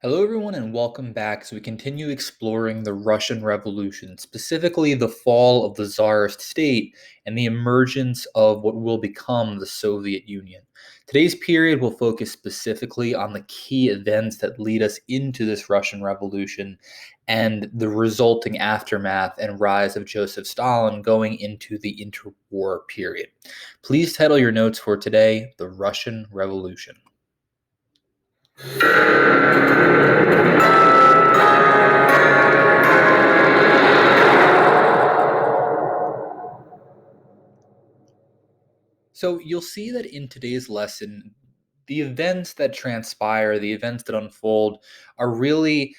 Hello, everyone, and welcome back as we continue exploring the Russian Revolution, specifically the fall of the Tsarist state and the emergence of what will become the Soviet Union. Today's period will focus specifically on the key events that lead us into this Russian Revolution and the resulting aftermath and rise of Joseph Stalin going into the interwar period. Please title your notes for today, The Russian Revolution. So you'll see that in today's lesson, the events that transpire, the events that unfold, are really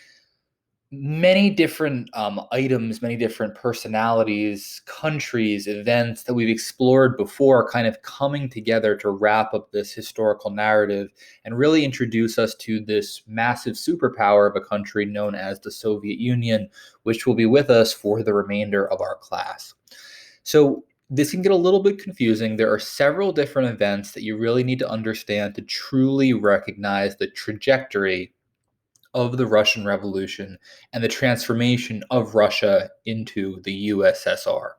many different items, many different personalities, countries, events that we've explored before, kind of coming together to wrap up this historical narrative and really introduce us to this massive superpower of a country known as the Soviet Union, which will be with us for the remainder of our class. So this can get a little bit confusing. There are several different events that you really need to understand to truly recognize the trajectory of the Russian Revolution and the transformation of Russia into the USSR.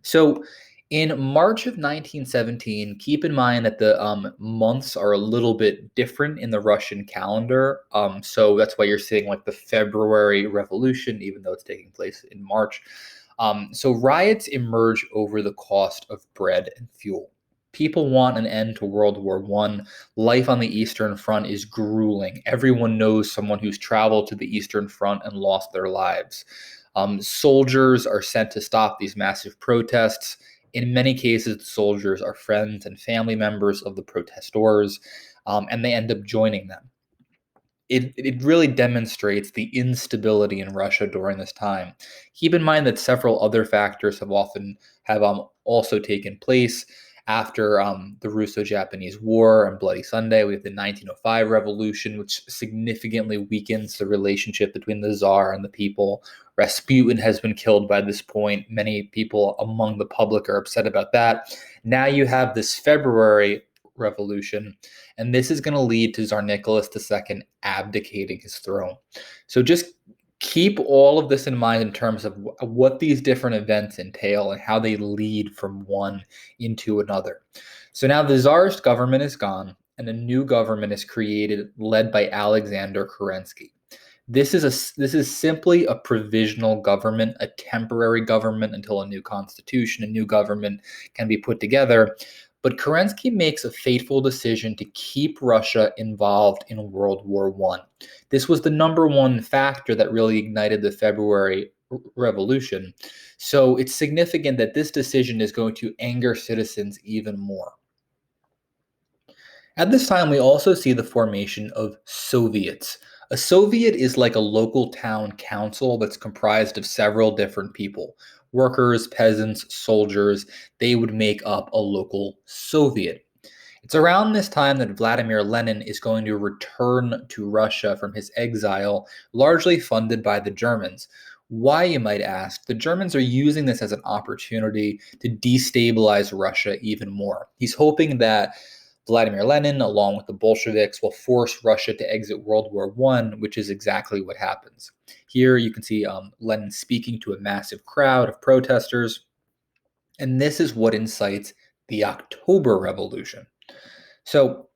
So, in March of 1917, keep in mind that the months are a little bit different in the Russian calendar. So that's why you're seeing like the February Revolution, even though it's taking place in March. So riots emerge over the cost of bread and fuel. People want an end to World War I. Life on the Eastern Front is grueling. Everyone knows someone who's traveled to the Eastern Front and lost their lives. Soldiers are sent to stop these massive protests. In many cases, the soldiers are friends and family members of the protestors, and they end up joining them. It really demonstrates the instability in Russia during this time. Keep in mind that several other factors have also taken place after the Russo-Japanese War and Bloody Sunday. We have the 1905 revolution, which significantly weakens the relationship between the Tsar and the people. Rasputin has been killed by this point. Many people among the public are upset about that. Now you have this February revolution, and this is going to lead to Tsar Nicholas II abdicating his throne. So just keep all of this in mind in terms of what these different events entail and how they lead from one into another. So now the Tsarist government is gone, and a new government is created, led by Alexander Kerensky. This is simply a provisional government, a temporary government until a new constitution, a new government can be put together. But Kerensky makes a fateful decision to keep Russia involved in World War I. This was the number one factor that really ignited the February Revolution. So it's significant that this decision is going to anger citizens even more. At this time, we also see the formation of Soviets. A Soviet is like a local town council that's comprised of several different people. Workers, peasants, soldiers, they would make up a local Soviet. It's around this time that Vladimir Lenin is going to return to Russia from his exile, largely funded by the Germans. Why, you might ask? The Germans are using this as an opportunity to destabilize Russia even more. He's hoping that Vladimir Lenin, along with the Bolsheviks, will force Russia to exit World War I, which is exactly what happens. Here you can see Lenin speaking to a massive crowd of protesters, and this is what incites the October Revolution. So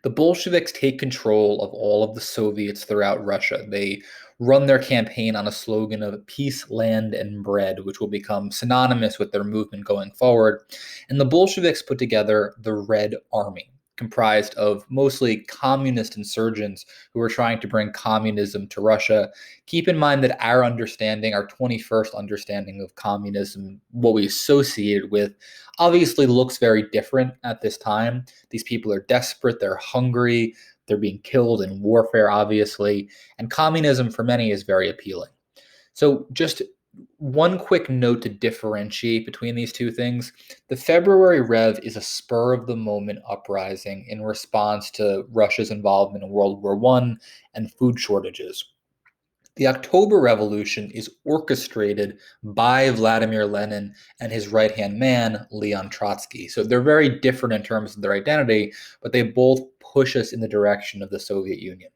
the Bolsheviks take control of all of the Soviets throughout Russia. They run their campaign on a slogan of peace, land, and bread, which will become synonymous with their movement going forward. And the Bolsheviks put together the Red Army, comprised of mostly communist insurgents who were trying to bring communism to Russia. Keep in mind that our understanding, our 21st understanding of communism, what we associate it with, obviously looks very different at this time. These people are desperate, they're hungry, they're being killed in warfare, obviously, and communism for many is very appealing. So, just one quick note to differentiate between these two things. The February Rev is a spur of the moment uprising in response to Russia's involvement in World War I and food shortages. The October Revolution is orchestrated by Vladimir Lenin and his right hand man, Leon Trotsky. So they're very different in terms of their identity, but they both push us in the direction of the Soviet Union.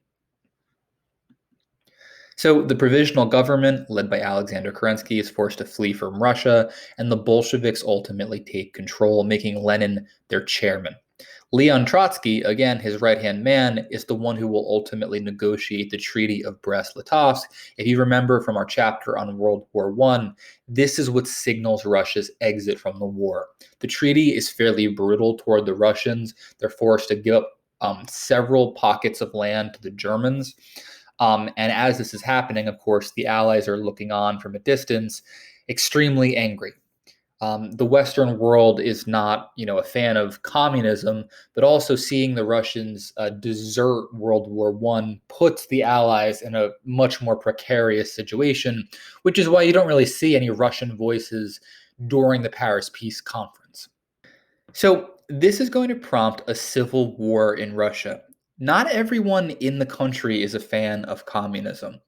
So the provisional government, led by Alexander Kerensky, is forced to flee from Russia, and the Bolsheviks ultimately take control, making Lenin their chairman. Leon Trotsky, again his right hand man, is the one who will ultimately negotiate the Treaty of Brest Litovsk. If you remember from our chapter on World War I, this is what signals Russia's exit from the war. The treaty is fairly brutal toward the Russians. They're forced to give up several pockets of land to the Germans. And as this is happening, of course, the Allies are looking on from a distance, extremely angry. The Western world is not, a fan of communism, but also seeing the Russians desert World War I puts the Allies in a much more precarious situation, which is why you don't really see any Russian voices during the Paris Peace Conference. So, this is going to prompt a civil war in Russia. Not everyone in the country is a fan of communism,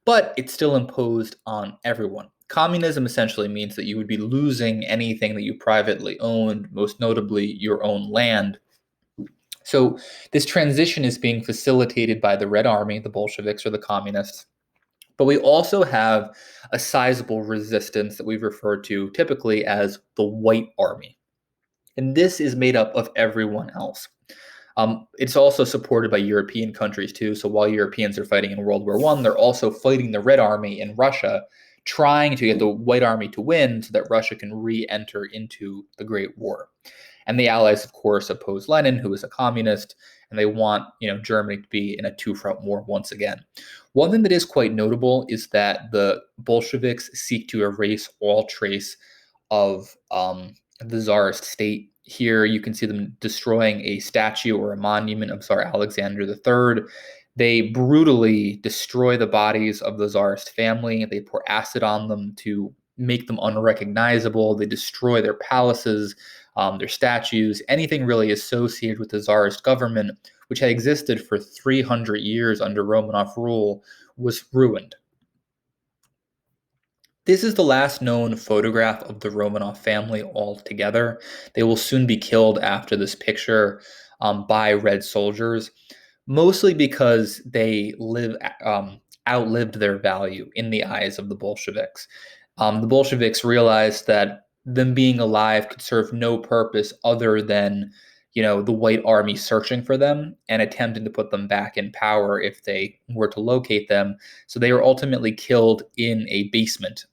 but it's still imposed on everyone. Communism essentially means that you would be losing anything that you privately owned, most notably your own land. So, this transition is being facilitated by the Red Army, the Bolsheviks or the communists. But we also have a sizable resistance that we've referred to typically as the White Army. And this is made up of everyone else. It's also supported by European countries too. So while Europeans are fighting in World War I, they're also fighting the Red Army in Russia, trying to get the White Army to win so that Russia can re-enter into the Great War. And the Allies, of course, oppose Lenin, who is a communist, and they want Germany to be in a two-front war once again. One thing that is quite notable is that the Bolsheviks seek to erase all trace of the Tsarist state. Here you can see them destroying a statue or a monument of Tsar Alexander III. They brutally destroy the bodies of the Tsarist family. They pour acid on them to make them unrecognizable. They destroy their palaces, their statues, anything really associated with the Tsarist government, which had existed for 300 years under Romanov rule, was ruined. This is the last known photograph of the Romanov family altogether. They will soon be killed after this picture by Red soldiers, mostly because they outlived their value in the eyes of the Bolsheviks. The Bolsheviks realized that them being alive could serve no purpose other than the White Army searching for them and attempting to put them back in power if they were to locate them. So they were ultimately killed in a basement,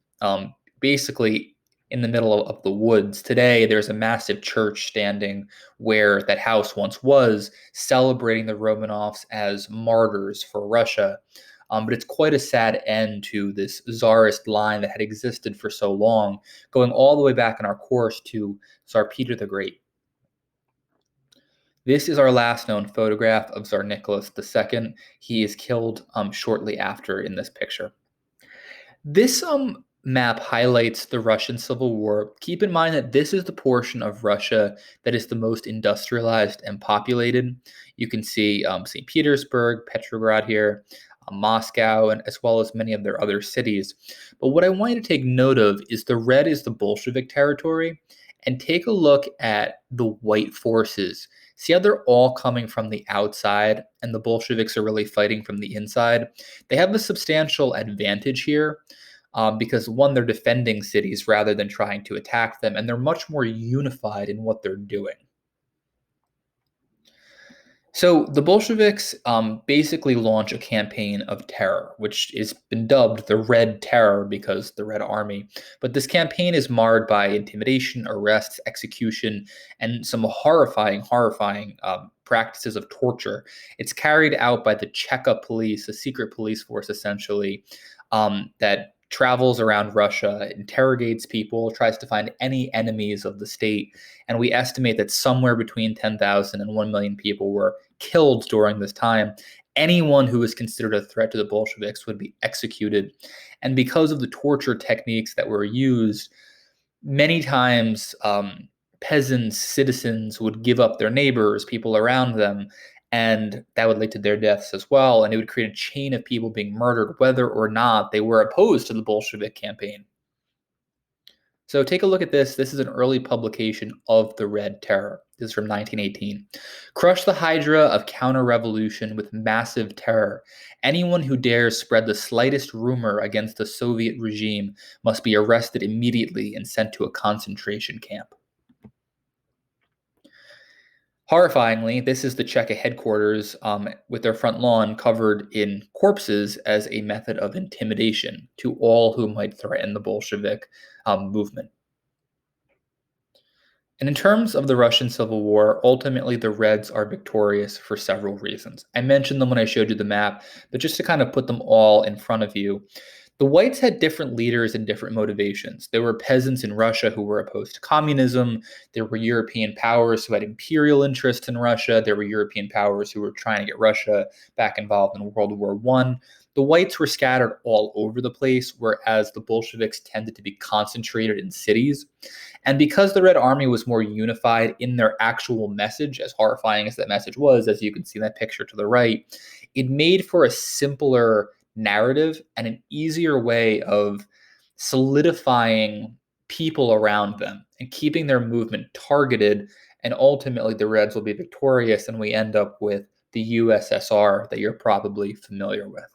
basically in the middle of the woods. Today, there's a massive church standing where that house once was, celebrating the Romanovs as martyrs for Russia. But it's quite a sad end to this Tsarist line that had existed for so long, going all the way back in our course to Tsar Peter the Great. This is our last known photograph of Tsar Nicholas II. He is killed shortly after in this picture. This map highlights the Russian Civil War. Keep in mind that this is the portion of Russia that is the most industrialized and populated. You can see St. Petersburg, Petrograd here, Moscow, and as well as many of their other cities. But what I want you to take note of is the red is the Bolshevik territory, and take a look at the white forces. See how they're all coming from the outside, and the Bolsheviks are really fighting from the inside. They have a substantial advantage here because, one, they're defending cities rather than trying to attack them, and they're much more unified in what they're doing. So the Bolsheviks basically launch a campaign of terror, which has been dubbed the Red Terror because the Red Army. But this campaign is marred by intimidation, arrests, execution, and some horrifying practices of torture. It's carried out by the Cheka police, a secret police force essentially, that travels around Russia, interrogates people, tries to find any enemies of the state. And we estimate that somewhere between 10,000 and 1 million people were killed during this time. Anyone who was considered a threat to the Bolsheviks would be executed. And because of the torture techniques that were used, many times peasants, citizens would give up their neighbors, people around them, and that would lead to their deaths as well. And it would create a chain of people being murdered, whether or not they were opposed to the Bolshevik campaign. So take a look at this. This is an early publication of the Red Terror. This is from 1918. Crush the hydra of counter-revolution with massive terror. Anyone who dares spread the slightest rumor against the Soviet regime must be arrested immediately and sent to a concentration camp. Horrifyingly, this is the Cheka headquarters with their front lawn covered in corpses as a method of intimidation to all who might threaten the Bolshevik movement. And in terms of the Russian Civil War, ultimately the Reds are victorious for several reasons. I mentioned them when I showed you the map, but just to kind of put them all in front of you, the Whites had different leaders and different motivations. There were peasants in Russia who were opposed to communism. There were European powers who had imperial interests in Russia. There were European powers who were trying to get Russia back involved in World War I. The Whites were scattered all over the place, whereas the Bolsheviks tended to be concentrated in cities. And because the Red Army was more unified in their actual message, as horrifying as that message was, as you can see in that picture to the right, it made for a simpler narrative and an easier way of solidifying people around them and keeping their movement targeted. And ultimately, the Reds will be victorious, and we end up with the USSR that you're probably familiar with.